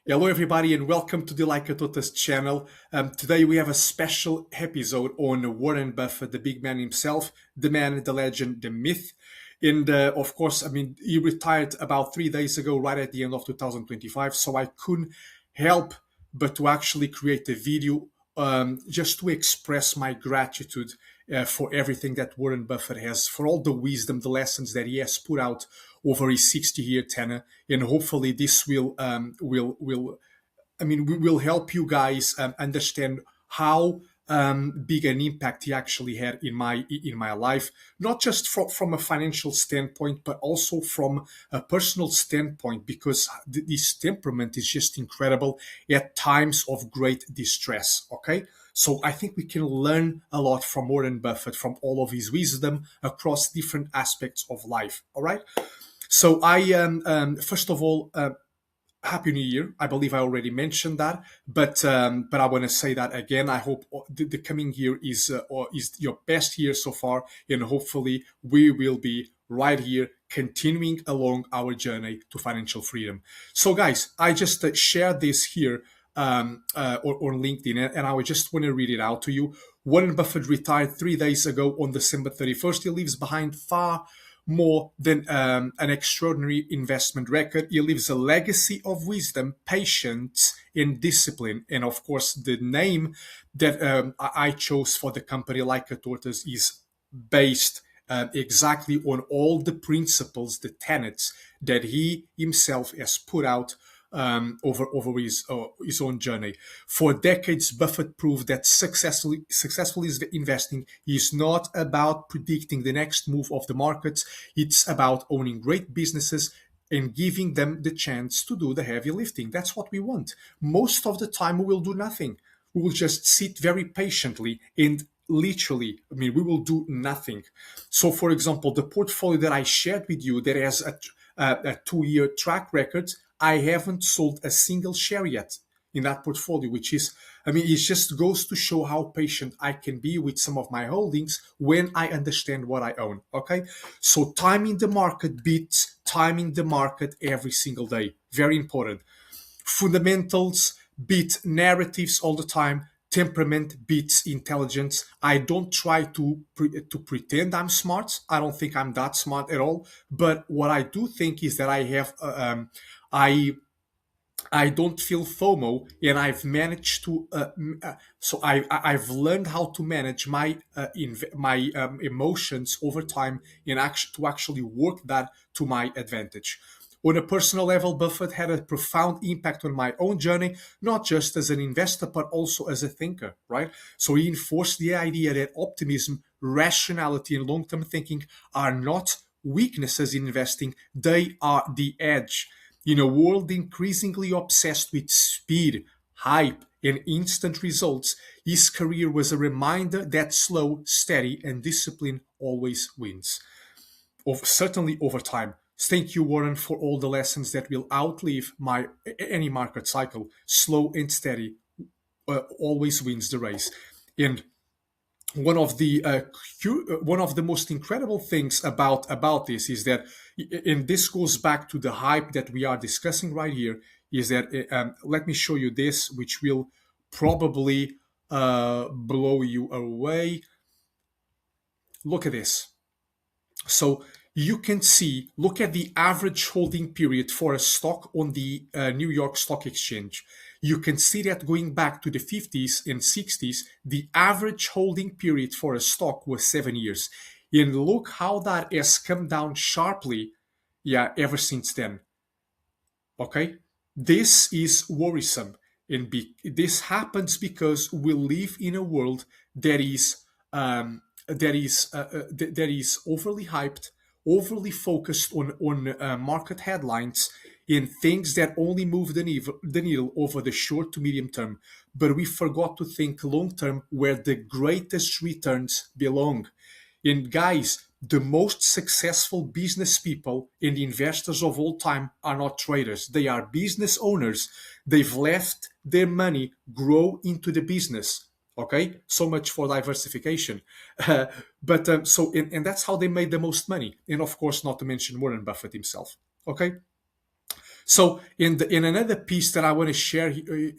Hello, everybody, and welcome to the Like a Tortoise channel. Today, we have a special episode on Warren Buffett, the big man himself, the man, the legend, the myth. And of course, he retired about 3 days ago, right at the end of 2025. So I couldn't help but to actually create a video just to express my gratitude for everything that Warren Buffett has, for all the wisdom, the lessons that he has put out over his 60-year tenure, and hopefully this we will help you guys understand how big an impact he actually had in my life, not just from a financial standpoint, but also from a personal standpoint, because this temperament is just incredible at times of great distress. Okay, so I think we can learn a lot from Warren Buffett, from all of his wisdom across different aspects of life. All right. So I first of all, Happy New Year. I believe I already mentioned that, but I want to say that again. I hope the coming year is your best year so far, and hopefully we will be right here continuing along our journey to financial freedom. So, guys, I just shared this here on LinkedIn, and I just want to read it out to you. Warren Buffett retired 3 days ago on December 31st. He leaves behind far more than an extraordinary investment record. He leaves a legacy of wisdom, patience, and discipline. And of course, the name that I chose for the company, Like a Tortoise, is based exactly on all the principles, the tenets that he himself has put out over his own journey. For decades, Buffett proved that successfully investing is not about predicting the next move of the markets. It's about owning great businesses and giving them the chance to do the heavy lifting. That's what we want. Most of the time, we will do nothing. We will just sit very patiently and literally, we will do nothing. So, for example, the portfolio that I shared with you that has a 2-year track record, I haven't sold a single share yet in that portfolio, which is, it just goes to show how patient I can be with some of my holdings when I understand what I own. Okay. So timing the market beats timing the market every single day. Very important. Fundamentals beat narratives all the time. Temperament beats intelligence. I don't try to pretend I'm smart. I don't think I'm that smart at all. But what I do think is that I I don't feel FOMO, and I've managed to. So I've learned how to manage my emotions over time, and to actually work that to my advantage. On a personal level, Buffett had a profound impact on my own journey, not just as an investor, but also as a thinker, right? So he enforced the idea that optimism, rationality, and long term thinking are not weaknesses in investing, they are the edge. In a world increasingly obsessed with speed, hype, and instant results, his career was a reminder that slow, steady, and discipline always wins. Certainly over time. Thank you, Warren, for all the lessons that will outlive any market cycle. Slow and steady always wins the race. And one of the most incredible things about this is that, and this goes back to the hype that we are discussing right here, is that let me show you this, which will probably blow you away. Look at this. So you can see, look at the average holding period for a stock on the New York Stock Exchange. You can see that going back to the 50s and 60s, the average holding period for a stock was 7 years. And look how that has come down sharply, ever since then. Okay? This is worrisome. And this happens because we live in a world that is that is overly hyped, overly focused on market headlines in things that only move the needle over the short to medium term. But we forgot to think long term, where the greatest returns belong. And guys, the most successful business people and investors of all time are not traders. They are business owners. They've left their money grow into the business. Okay, so much for diversification. And that's how they made the most money. And of course, not to mention Warren Buffett himself. Okay, So in another piece that I want to share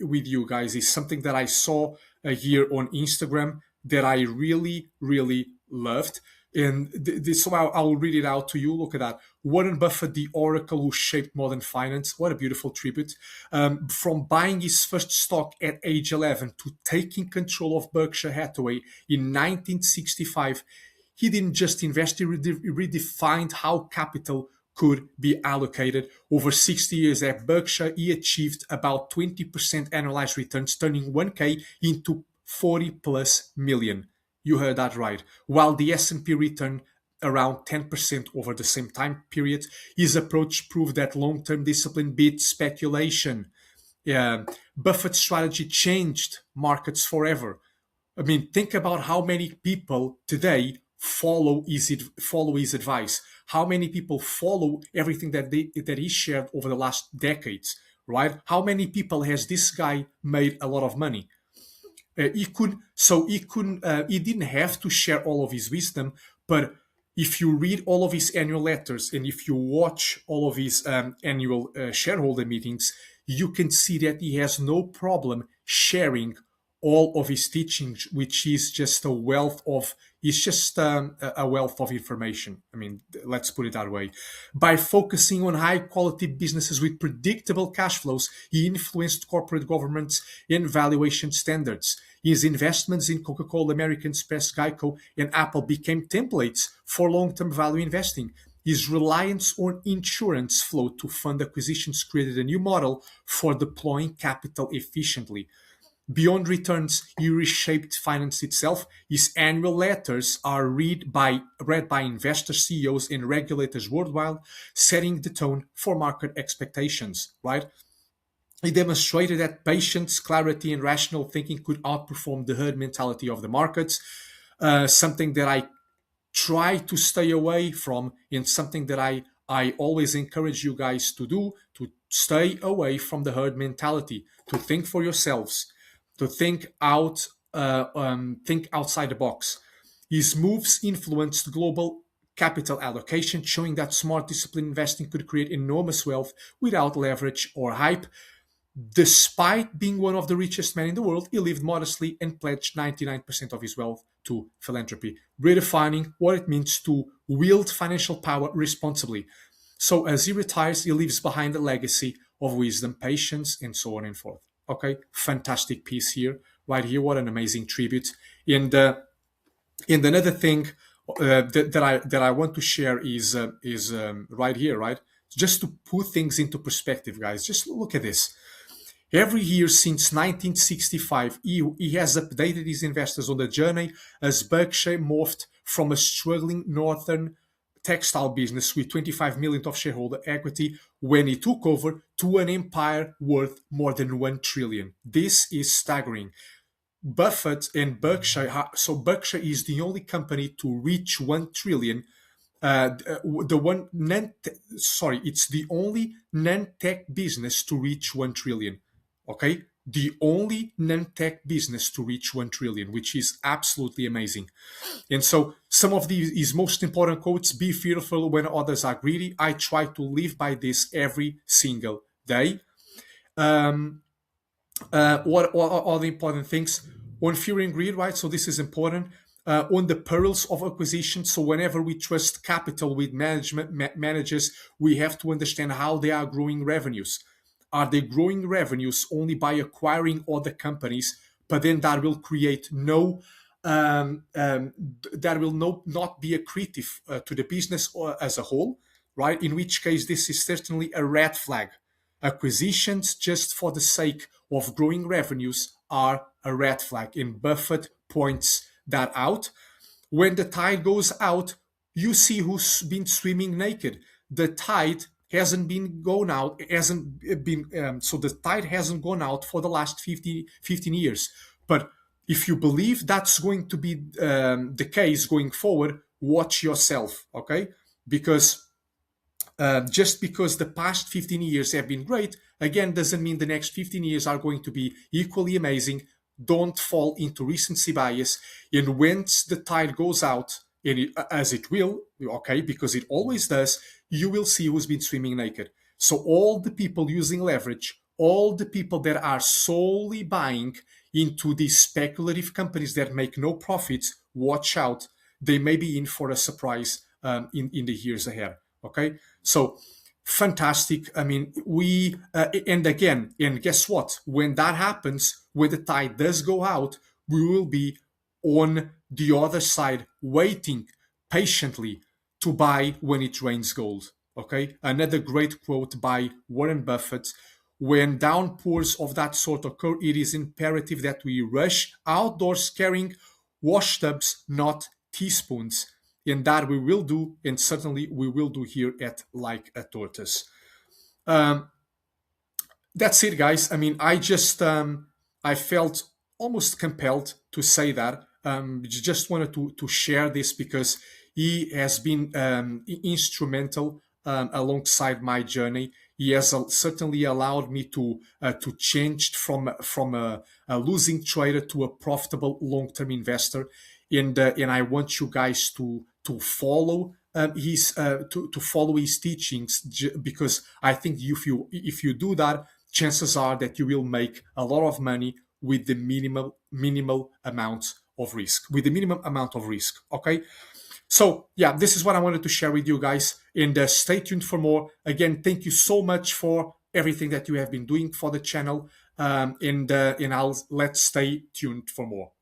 with you guys is something that I saw here on Instagram that I really loved. And this, so I'll read it out to you. Look at that. Warren Buffett, the oracle who shaped modern finance. What a beautiful tribute. From buying his first stock at age 11 to taking control of Berkshire Hathaway in 1965, he didn't just invest, he redefined how capital could be allocated. Over 60 years at Berkshire, he achieved about 20% annualized returns, turning 1K into 40 plus million. You heard that right. While the S&P returned around 10% over the same time period, his approach proved that long-term discipline beats speculation. Yeah, Buffett's strategy changed markets forever. I mean, think about how many people today follow his advice. How many people follow everything that he shared over the last decades, right? How many people has this guy made a lot of money? He didn't have to share all of his wisdom, but if you read all of his annual letters and if you watch all of his annual shareholder meetings, you can see that he has no problem sharing all of his teachings, which is just a wealth of it's just a wealth of information. I mean, let's put it that way. By focusing on high quality businesses with predictable cash flows, he influenced corporate governments and valuation standards. His investments in Coca-Cola, American Express, Geico, and Apple became templates for long-term value investing. His reliance on insurance flow to fund acquisitions created a new model for deploying capital efficiently. Beyond returns, he reshaped finance itself. His annual letters are read by investors, CEOs, and regulators worldwide, setting the tone for market expectations, right? He demonstrated that patience, clarity, and rational thinking could outperform the herd mentality of the markets, something that I try to stay away from, and something that I always encourage you guys to do, to stay away from the herd mentality, to think for yourselves, to think outside the box. His moves influenced global capital allocation, showing that smart, disciplined investing could create enormous wealth without leverage or hype. Despite being one of the richest men in the world, he lived modestly and pledged 99% of his wealth to philanthropy, redefining what it means to wield financial power responsibly. So, as he retires, he leaves behind a legacy of wisdom, patience, and so on and forth. Okay, fantastic piece here, right here. What an amazing tribute. And another thing that I want to share is right here, right? Just to put things into perspective, guys. Just look at this. Every year since 1965, he has updated his investors on the journey as Berkshire morphed from a struggling northern textile business with 25 million of shareholder equity when he took over to an empire worth more than 1 trillion. This is staggering. Buffett and so Berkshire is the only company to reach 1 trillion. The one non sorry, it's the only non-tech business to reach 1 trillion. Okay, the only non-tech business to reach 1 trillion, which is absolutely amazing. And so some of his most important quotes: be fearful when others are greedy. I try to live by this every single day. um, what are the important things on fear and greed, right? So this is important. On the perils of acquisition. So whenever we trust capital with managers, we have to understand how they are growing revenues. Are they growing revenues only by acquiring other companies, but then that will create no that will not be accretive to the business or as a whole, right? In which case, this is certainly a red flag. Acquisitions just for the sake of growing revenues are a red flag, and Buffett points that out. When the tide goes out, you see who's been swimming naked. The tide hasn't been gone out, hasn't been so the tide hasn't gone out for the last 15 years. But if you believe that's going to be the case going forward, watch yourself, okay? Because just because the past 15 years have been great, again, doesn't mean the next 15 years are going to be equally amazing. Don't fall into recency bias. And once the tide goes out, and as it will, okay, because it always does, you will see who's been swimming naked. So all the people using leverage, all the people that are solely buying into these speculative companies that make no profits, watch out. They may be in for a surprise in the years ahead. Okay, so fantastic. I mean, and again, and guess what? When that happens, when the tide does go out, we will be on the other side waiting patiently to buy when it rains gold. Okay, another great quote by Warren Buffett. When downpours of that sort occur, it is imperative that we rush outdoors carrying wash tubs, not teaspoons. And that we will do, and certainly we will do here at Like a Tortoise. Um, that's it, guys. I mean, I felt almost compelled to say that. Just wanted to share this because he has been instrumental alongside my journey. He has certainly allowed me to change from a losing trader to a profitable long term investor, and I want you guys to follow his to follow his teachings because I think if you do that, chances are that you will make a lot of money with the minimal amount of risk. With the minimum amount of risk. Okay. So yeah, this is what I wanted to share with you guys. And stay tuned for more. Again, thank you so much for everything that you have been doing for the channel. And I'll let's stay tuned for more.